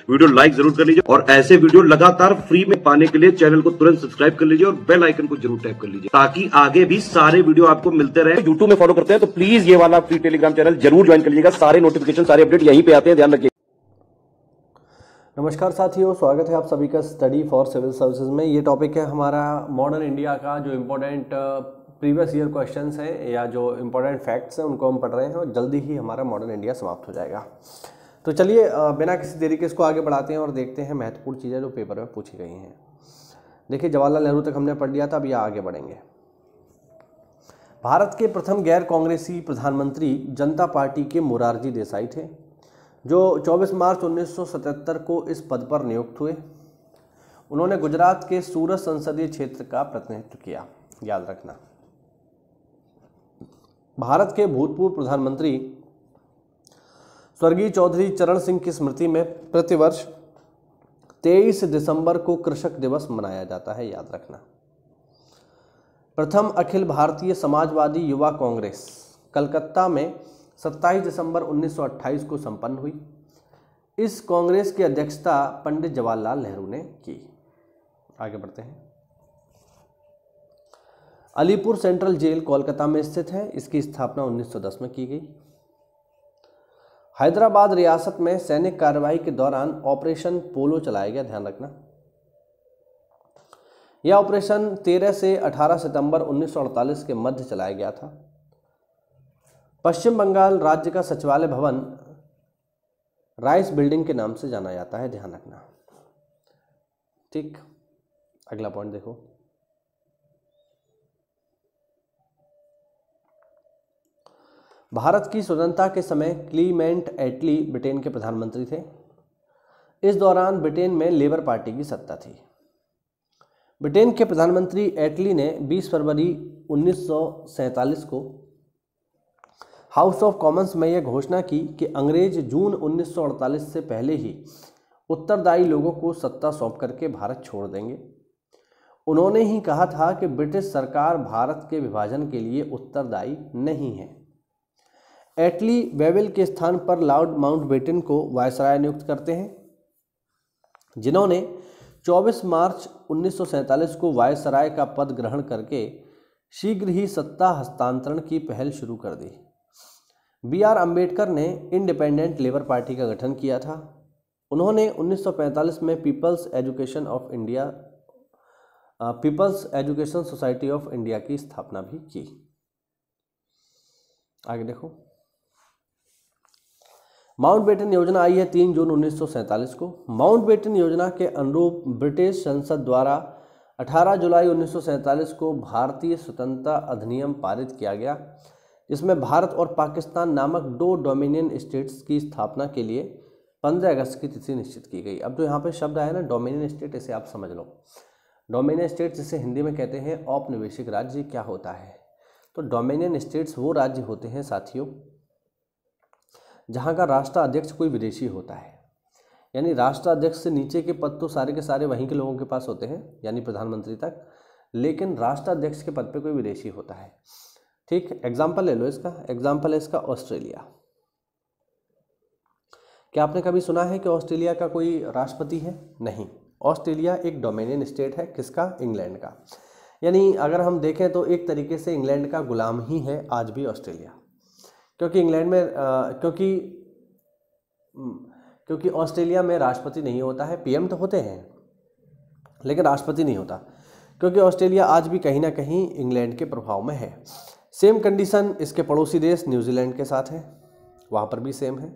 Video like जरूर कर लीजिए और ऐसे वीडियो लगातार फ्री में पाने के लिए चैनल को तुरंत सब्सक्राइब कर लीजिए और बेल आइकन को जरूर टैप कर लीजिए ताकि आगे भी सारे वीडियो आपको मिलते रहे। यूट्यूब में फॉलो करते हैं तो प्लीज ये वाला फ्री टेलीग्राम चैनल जरूर ज्वाइन कर लीजिएगा। सारे नोटिफिकेशन सारे अपडेट यहीं पे आते हैं, ध्यान रखिए। नमस्कार साथियों, स्वागत है आप सभी का स्टडी फॉर सिविल सर्विसेज में। ये टॉपिक है हमारा मॉडर्न इंडिया का, जो इम्पोर्टेंट प्रीवियस ईयर क्वेश्चंस हैं या जो इम्पोर्टेंट फैक्ट्स हैं उनको हम पढ़ रहे हैं और जल्दी ही हमारा मॉडर्न इंडिया समाप्त हो जाएगा। तो चलिए बिना किसी देरी के इसको आगे बढ़ाते हैं और देखते हैं महत्वपूर्ण चीज़ें जो पेपर में पूछी गई हैं। देखिए, जवाहरलाल नेहरू तक हमने पढ़ लिया था, अब यह आगे बढ़ेंगे। भारत के प्रथम गैर कांग्रेसी प्रधानमंत्री जनता पार्टी के मोरारजी देसाई थे, जो 24 मार्च 1977 को इस पद पर नियुक्त हुए। उन्होंने गुजरात के सूरत संसदीय क्षेत्र का प्रतिनिधित्व किया, याद रखना। भारत के भूतपूर्व प्रधानमंत्री स्वर्गीय चौधरी चरण सिंह की स्मृति में प्रतिवर्ष 23 दिसंबर को कृषक दिवस मनाया जाता है, याद रखना। प्रथम अखिल भारतीय समाजवादी युवा कांग्रेस कलकत्ता में 27 दिसंबर 1928 को संपन्न हुई। इस कांग्रेस की अध्यक्षता पंडित जवाहरलाल नेहरू ने की। आगे बढ़ते हैं। अलीपुर सेंट्रल जेल कोलकाता में स्थित है, इसकी स्थापना 1910 में की गई। हैदराबाद रियासत में सैनिक कार्रवाई के दौरान ऑपरेशन पोलो चलाया गया, ध्यान रखना। यह ऑपरेशन 13 से 18 सितंबर 1948 के मध्य चलाया गया था। पश्चिम बंगाल राज्य का सचिवालय भवन राइस बिल्डिंग के नाम से जाना जाता है, ध्यान रखना। ठीक, अगला पॉइंट देखो। भारत की स्वतंत्रता के समय क्लीमेंट एटली ब्रिटेन के प्रधानमंत्री थे। इस दौरान ब्रिटेन में लेबर पार्टी की सत्ता थी। ब्रिटेन के प्रधानमंत्री एटली ने 20 फरवरी 1947 को हाउस ऑफ कॉमन्स में यह घोषणा की कि अंग्रेज जून 1948 से पहले ही उत्तरदायी लोगों को सत्ता सौंप करके भारत छोड़ देंगे। उन्होंने ही कहा था कि ब्रिटिश सरकार भारत के विभाजन के लिए उत्तरदायी नहीं है। एटली वेविल के स्थान पर लॉर्ड माउंटबेटन को वायसराय नियुक्त करते हैं, जिन्होंने 24 मार्च 1947 को वायसराय का पद ग्रहण करके शीघ्र ही सत्ता हस्तांतरण की पहल शुरू कर दी। B.R. अम्बेडकर ने इंडिपेंडेंट लेबर पार्टी का गठन किया था। उन्होंने 1945 में peoples education society of India की स्थापना भी की। आगे देखो। माउंटबेटन योजना आई है 3 जून 1947 को। माउंटबेटन योजना के अनुरूप ब्रिटिश संसद द्वारा 18 जुलाई 1947 को भारतीय स्वतंत्रता अधिनियम पारित किया गया, जिसमें भारत और पाकिस्तान नामक 2 डोमिनियन स्टेट्स की स्थापना के लिए 15 अगस्त की तिथि निश्चित की गई। अब जो यहाँ पे शब्द आया ना डोमिनियन स्टेट, इसे आप समझ लो। डोमिनियन स्टेट जिसे हिंदी में कहते हैं औपनिवेशिक राज्य, क्या होता है? तो डोमिनियन स्टेट्स वो राज्य होते हैं साथियों जहाँ का राष्ट्राध्यक्ष कोई विदेशी होता है। यानी राष्ट्राध्यक्ष से नीचे के पद तो सारे के सारे वहीं के लोगों के पास होते हैं, यानी प्रधानमंत्री तक, लेकिन राष्ट्राध्यक्ष के पद पे कोई विदेशी होता है। ठीक, एग्जाम्पल ले लो इसका। एग्जाम्पल है इसका ऑस्ट्रेलिया। क्या आपने कभी सुना है कि ऑस्ट्रेलिया का कोई राष्ट्रपति है? नहीं। ऑस्ट्रेलिया एक डोमिनियन स्टेट है, किसका? इंग्लैंड का। यानी अगर हम देखें तो एक तरीके से इंग्लैंड का गुलाम ही है आज भी ऑस्ट्रेलिया, क्योंकि इंग्लैंड में क्योंकि ऑस्ट्रेलिया में राष्ट्रपति नहीं होता है। पीएम तो होते हैं लेकिन राष्ट्रपति नहीं होता, क्योंकि ऑस्ट्रेलिया आज भी कहीं ना कहीं इंग्लैंड के प्रभाव में है। सेम कंडीशन इसके पड़ोसी देश न्यूजीलैंड के साथ है, वहाँ पर भी सेम है।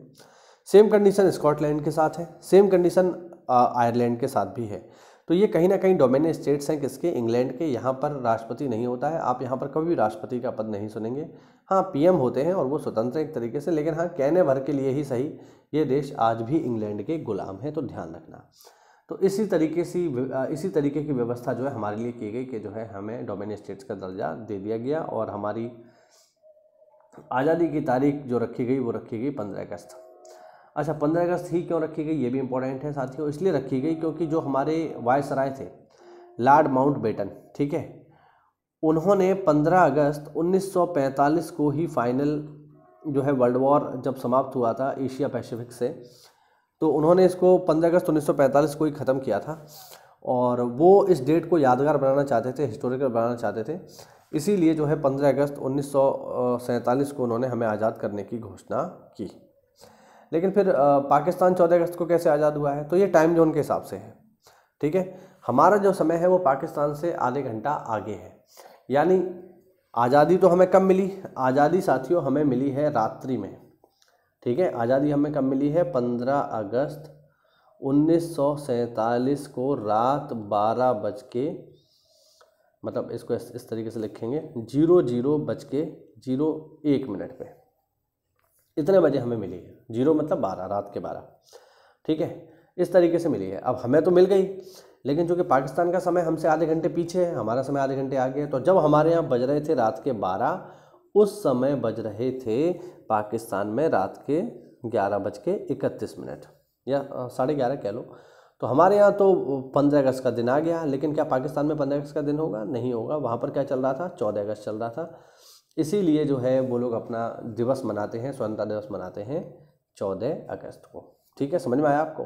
सेम कंडीशन स्कॉटलैंड के साथ है। सेम कंडीशन आयरलैंड के साथ भी है। तो ये कहीं ना कहीं डोमिनियन स्टेट्स हैं किसके? इंग्लैंड के। यहाँ पर राष्ट्रपति नहीं होता है। आप यहाँ पर कभी भी राष्ट्रपति का पद नहीं सुनेंगे। हाँ, पीएम होते हैं और वो स्वतंत्र एक तरीके से, लेकिन हाँ कहने भर के लिए ही सही, ये देश आज भी इंग्लैंड के गुलाम है, तो ध्यान रखना। तो इसी तरीके की व्यवस्था जो है हमारे लिए की गई कि जो है हमें डोमिनियन स्टेट्स का दर्जा दे दिया गया और हमारी आज़ादी की तारीख जो रखी गई वो रखी गई 15 अगस्त। अच्छा, 15 अगस्त ही क्यों रखी गई ये भी इंपॉर्टेंट है साथियों। इसलिए रखी गई क्योंकि जो हमारे वायसराय थे लॉर्ड माउंटबेटन, ठीक है, उन्होंने 15 अगस्त 1945 को ही फाइनल जो है वर्ल्ड वॉर जब समाप्त हुआ था एशिया पैसिफिक से, तो उन्होंने इसको 15 अगस्त 1945 को ही ख़त्म किया था और वो इस डेट को यादगार बनाना चाहते थे, हिस्टोरिकल बनाना चाहते थे। इसीलिए जो है 15 अगस्त 1947 को उन्होंने हमें आज़ाद करने की घोषणा की। लेकिन फिर पाकिस्तान 14 अगस्त को कैसे आज़ाद हुआ है, तो ये टाइम जोन के हिसाब से है, ठीक है। हमारा जो समय है वो पाकिस्तान से आधे घंटा आगे है। यानी आज़ादी तो हमें कब मिली, आज़ादी साथियों हमें मिली है रात्रि में, ठीक है। आज़ादी हमें कब मिली है, 15 अगस्त 1947 को रात 12 बज के, मतलब इसको इस तरीके से लिखेंगे 00:01 पे, इतने बजे हमें मिली है। 0 मतलब 12, रात के 12, ठीक है। इस तरीके से मिली है। अब हमें तो मिल गई, लेकिन चूँकि पाकिस्तान का समय हमसे आधे घंटे पीछे है, हमारा समय आधे घंटे आगे है, तो जब हमारे यहाँ बज रहे थे रात के 12, उस समय बज रहे थे पाकिस्तान में रात के 11:31 या 11:30 कह लो। तो हमारे यहाँ तो 15 अगस्त का दिन आ गया, लेकिन क्या पाकिस्तान में 15 अगस्त का दिन होगा, नहीं होगा। वहाँ पर क्या चल रहा था, 14 अगस्त चल रहा था। इसीलिए जो है वो लोग अपना दिवस मनाते हैं, स्वतंत्रता दिवस मनाते हैं 14 अगस्त को, ठीक है। समझ में आया आपको?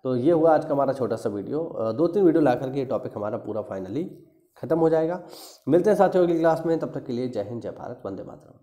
तो ये हुआ आज का हमारा छोटा सा वीडियो। 2-3 वीडियो ला करके ये टॉपिक हमारा पूरा फाइनली ख़त्म हो जाएगा। मिलते हैं साथियों अगली क्लास में, तब तक के लिए जय हिंद, जय भारत, वंदे मातरम।